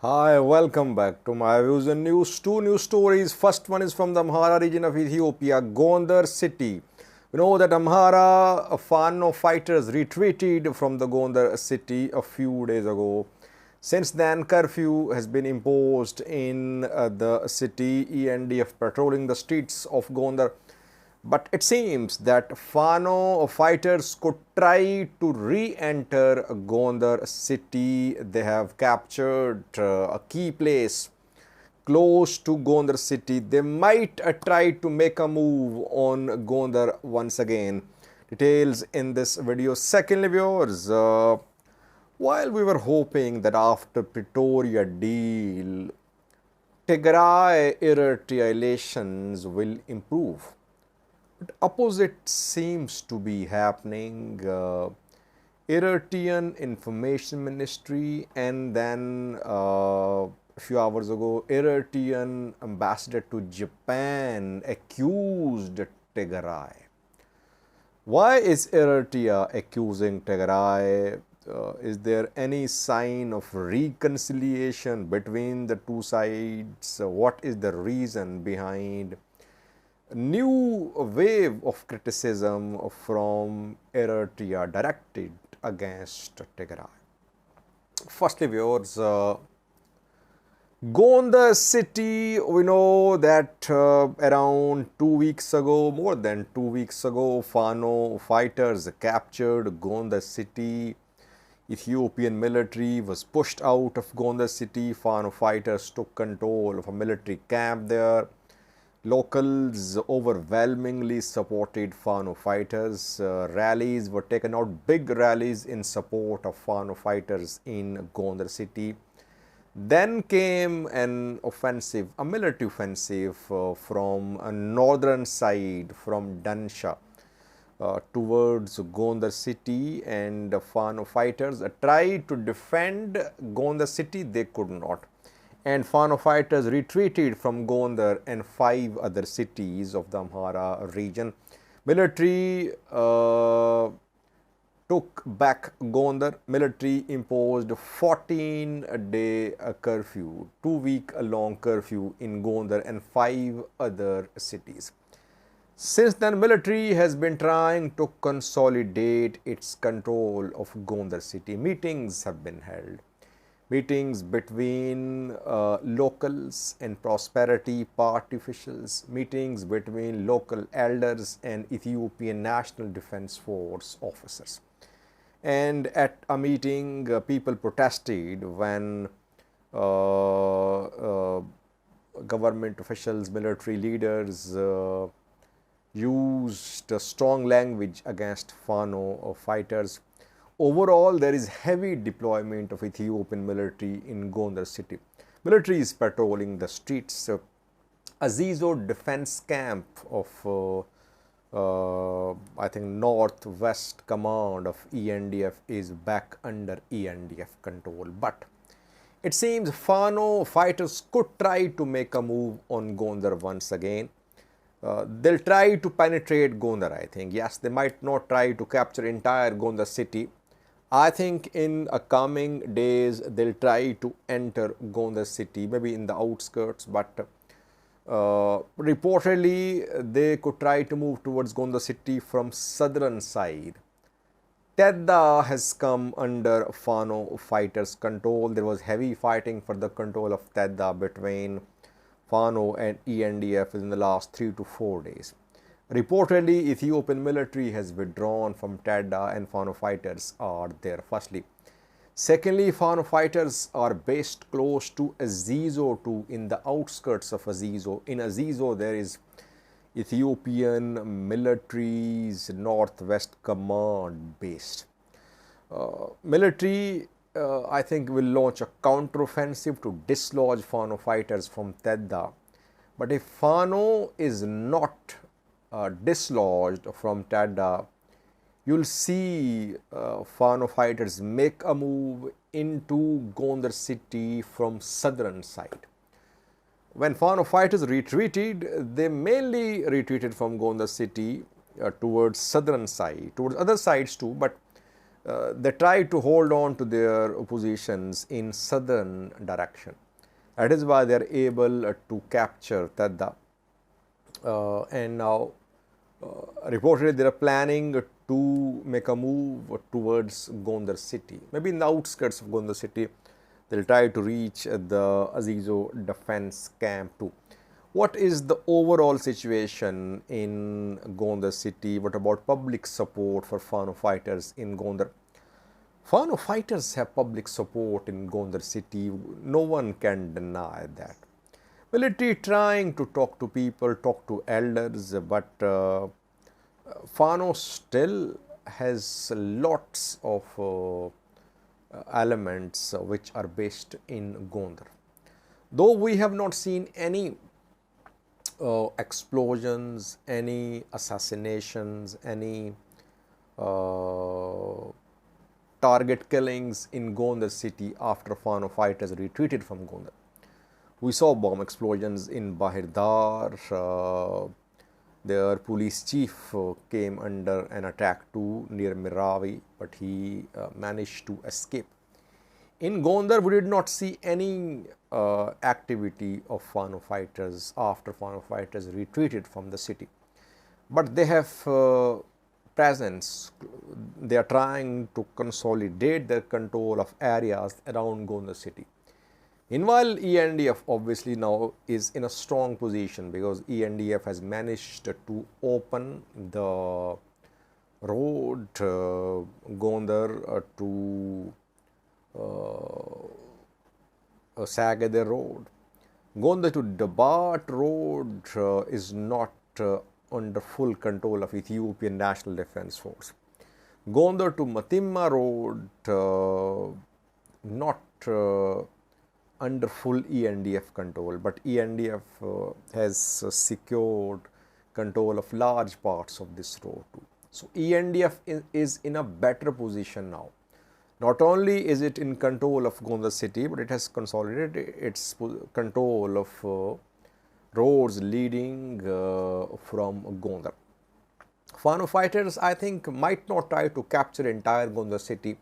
Hi, welcome back to my views and news. Two news stories. First one is from the Amhara region of Ethiopia, Gonder city. We know that Amhara Fano fighters retreated from the Gonder city a few days ago. Since then, curfew has been imposed in the city, ENDF patrolling the streets of Gondar. But it seems that Fano fighters could try to re-enter Gondar city. They have captured a key place close to Gondar city. They might try to make a move on Gondar once again. Details in this video. Secondly, viewers, while we were hoping that after Pretoria deal, Tigray Eritrea relations will improve, but opposite seems to be happening. Eritrean Information Ministry and then a few hours ago, Eritrean ambassador to Japan accused Tigray. Why is Eritrea accusing Tigray? Is there any sign of reconciliation between the two sides? What is the reason behind new wave of criticism from Eritrea directed against Tigray? Firstly, viewers, Gondar city, we know that around 2 weeks ago, more than 2 weeks ago, Fano fighters captured Gondar city. Ethiopian military was pushed out of Gondar city. Fano fighters took control of a military camp there. Locals overwhelmingly supported Fano fighters. Rallies were taken out, big rallies in support of Fano fighters in Gondar city. Then came an offensive, a military offensive from a northern side, from Dansha towards Gondar city, and Fano fighters tried to defend Gondar city. They could not. And Fano fighters retreated from Gonder and 5 other cities of the Amhara region. Military took back Gonder. Military imposed 14-day curfew, 2-week long curfew in Gonder and 5 other cities. Since then, military has been trying to consolidate its control of Gondar city. Meetings have been held. Meetings between locals and prosperity party officials, meetings between local elders and Ethiopian National Defense Force officers. And at a meeting, people protested when government officials, military leaders used strong language against Fano fighters. Overall, there is heavy deployment of Ethiopian military in Gondar city. Military is patrolling the streets. Azizo defense camp of I think Northwest Command of ENDF is back under ENDF control. But it seems Fano fighters could try to make a move on Gondar once again. They'll try to penetrate Gondar, I think. Yes, they might not try to capture entire Gondar city. I think in coming days, they'll try to enter Gondar city, maybe in the outskirts, but reportedly, they could try to move towards Gondar city from southern side. Tedda has come under Fano fighters' control. There was heavy fighting for the control of Tedda between Fano and ENDF in the last 3 to 4 days. Reportedly, Ethiopian military has withdrawn from Tedda and Fano fighters are there, firstly. Secondly, Fano fighters are based close to Azizo too, in the outskirts of Azizo. In Azizo, there is Ethiopian military's Northwest Command based. Military, I think, will launch a counteroffensive to dislodge Fano fighters from Tedda. But if Fano is not dislodged from Tedda, you'll see Fano fighters make a move into Gondar city from southern side. When Fano fighters retreated, they mainly retreated from Gondar city towards southern side, towards other sides too, but they try to hold on to their positions in southern direction. That is why they are able to capture Tadda. And now reportedly they are planning to make a move towards Gondar city. Maybe in the outskirts of Gondar city, they'll try to reach the Azizo defense camp too. What is the overall situation in Gondar city? What about public support for Fano fighters in Gondar? Fano fighters have public support in Gondar city. No one can deny that. Military trying to talk to people, talk to elders, but Fano still has lots of elements which are based in Gondar. Though we have not seen any explosions, any assassinations, any target killings in Gondar city after Fano fighters retreated from Gondar. We saw bomb explosions in Bahirdar. Their police chief came under an attack too near Miravi, but he managed to escape. In Gondar, we did not see any activity of Fano fighters after Fano fighters retreated from the city. But they have presence. They are trying to consolidate their control of areas around Gondar city. Meanwhile, ENDF obviously now is in a strong position because ENDF has managed to open the road Gondar to Sagadar road. Gondar to Dabat road is not under full control of Ethiopian National Defence Force. Gondar to Matimma road not under full ENDF control, but ENDF has secured control of large parts of this road too. So ENDF is in a better position now. Not only is it in control of Gondar city, but it has consolidated its control of roads leading from Gondar. Fano fighters, I think, might not try to capture entire Gondar city,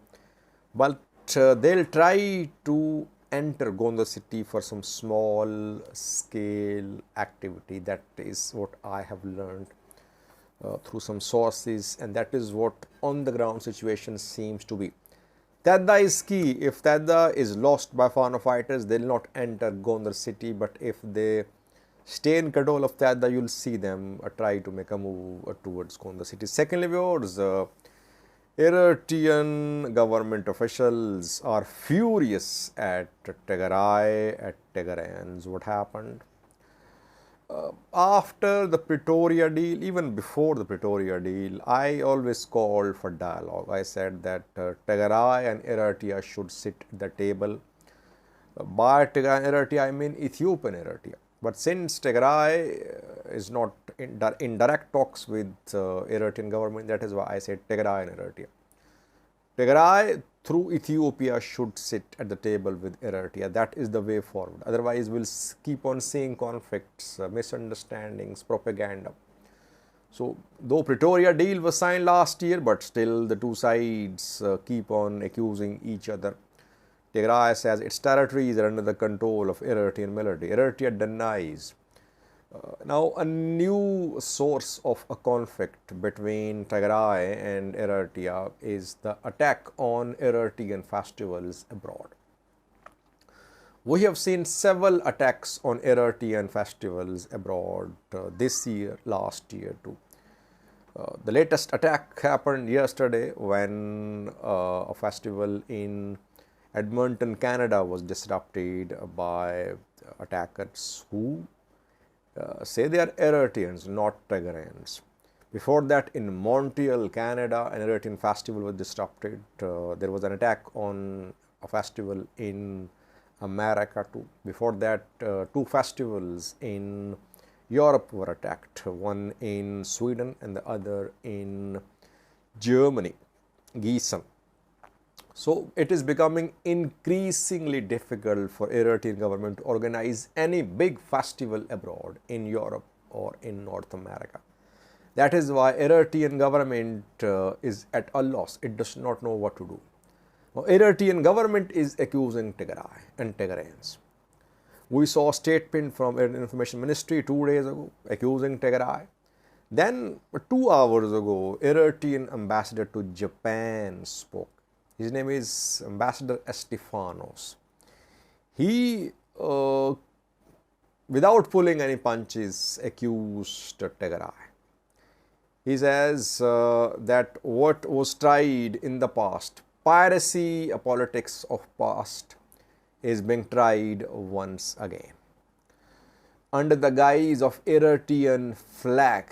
but they'll try to enter Gondar city for some small scale activity. That is what I have learned through some sources, and that is what on the ground situation seems to be. Tadda is key. If Tadda is lost by Fano fighters, they'll not enter Gondar city, but if they stay in control of Tadda, you'll see them try to make a move towards Gondar city. Secondly, viewers, Eritrean government officials are furious at Tigray, at Tigrayans. What happened? After the Pretoria deal, even before the Pretoria deal, I always called for dialogue. I said that Tigray and Eritrea should sit at the table. By Tigray and Eritrea, I mean Ethiopian Eritrea. But since Tigray is not in direct talks with Eritrean government, that is why I said Tigray and Eritrea. Tigray through Ethiopia should sit at the table with Eritrea. That is the way forward. Otherwise, we'll keep on seeing conflicts, misunderstandings, propaganda. So, though Pretoria deal was signed last year, but still the two sides keep on accusing each other. Tigray says its territories are under the control of Eritrean military. Eritrea denies. Now, a new source of a conflict between Tigray and Eritrea is the attack on Eritrean festivals abroad. We have seen several attacks on Eritrean festivals abroad this year, last year too. The latest attack happened yesterday when a festival in Edmonton, Canada was disrupted by attackers who say they are Eritreans, not Tigrayans. Before that, in Montreal, Canada, an Eritrean festival was disrupted. There was an attack on a festival in America too. Before that, two festivals in Europe were attacked, one in Sweden and the other in Germany, Gießen. So it is becoming increasingly difficult for Eritrean government to organize any big festival abroad in Europe or in North America. That is why Eritrean government is at a loss. It does not know what to do. Now, Eritrean government is accusing Tigray and Tigrayans. We saw a statement from Eritrean Information Ministry 2 days ago accusing Tigray. Then 2 hours ago, Eritrean ambassador to Japan spoke. His name is Ambassador Estefanos. He, without pulling any punches, accused Tigray. He says that what was tried in the past, piracy, a politics of past, is being tried once again. Under the guise of Eritrean flag,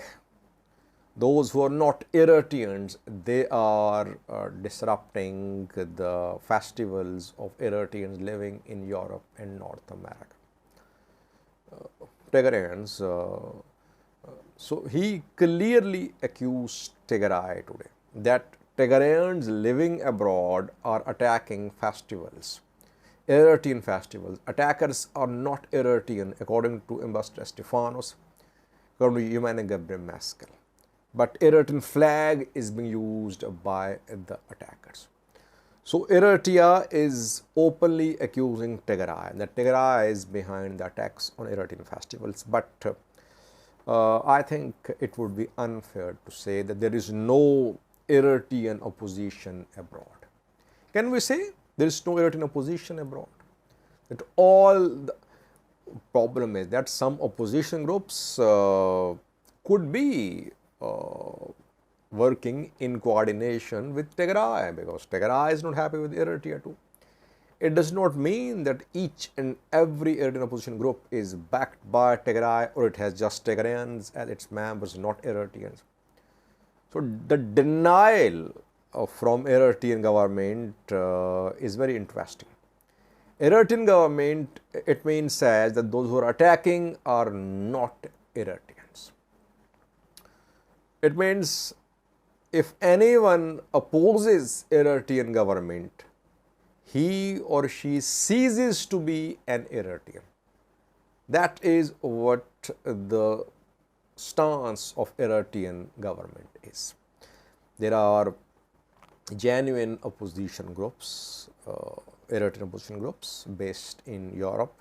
those who are not Eritreans, they are disrupting the festivals of Eritreans living in Europe and North America. Tigrayans, so he clearly accused Tigray today that Tigrayans living abroad are attacking festivals, Eritrean festivals. Attackers are not Eritrean, according to Ambassador Stefanos, according to Humana Gabriel Mescal. But Eritrean flag is being used by the attackers. So Eritrea is openly accusing Tigray, that Tigray is behind the attacks on Eritrean festivals. But I think it would be unfair to say that there is no Eritrean opposition abroad. Can we say there is no Eritrean opposition abroad? That all the problem is that some opposition groups could be working in coordination with Tigray, because Tigray is not happy with Eritrea too. It does not mean that each and every Eritrean opposition group is backed by Tigray, or it has just Tigrayans as its members, not Eritreans. So the denial from Eritrean government is very interesting. Eritrean government, it means, says that those who are attacking are not Eritreans. It means if anyone opposes Eritrean government, he or she ceases to be an Eritrean. That is what the stance of Eritrean government is. There are genuine opposition groups, Eritrean opposition groups based in Europe,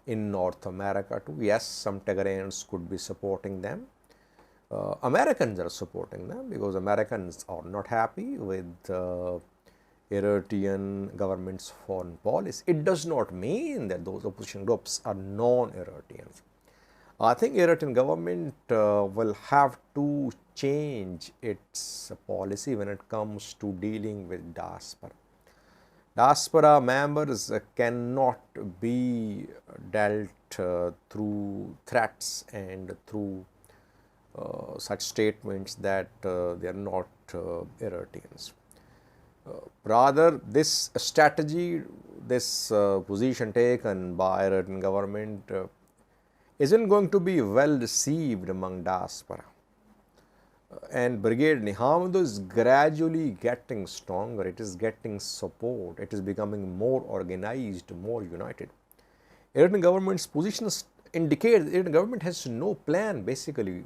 in North America too. Yes, some Tigrayans could be supporting them. Americans are supporting them because Americans are not happy with Eritrean government's foreign policy. It does not mean that those opposition groups are non-Eritreans. I think Eritrean government will have to change its policy when it comes to dealing with diaspora. Diaspora members cannot be dealt through threats and through such statements that they are not Eritreans. Rather, this strategy, this position taken by Eritrean government isn't going to be well received among diaspora. And Brigade Nihamdo is gradually getting stronger, it is getting support, it is becoming more organized, more united. Eritrean government's positions indicate that Eritrean government has no plan basically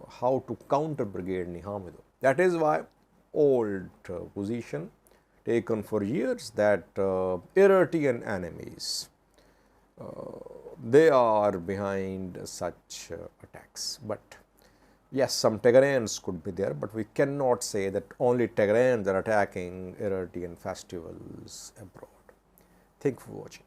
how to counter Brigade Nihamdo. That is why old position taken for years that Eritrean enemies, they are behind such attacks. But yes, some Tigrayans could be there, but we cannot say that only Tigrayans are attacking Eritrean festivals abroad. Thank you for watching.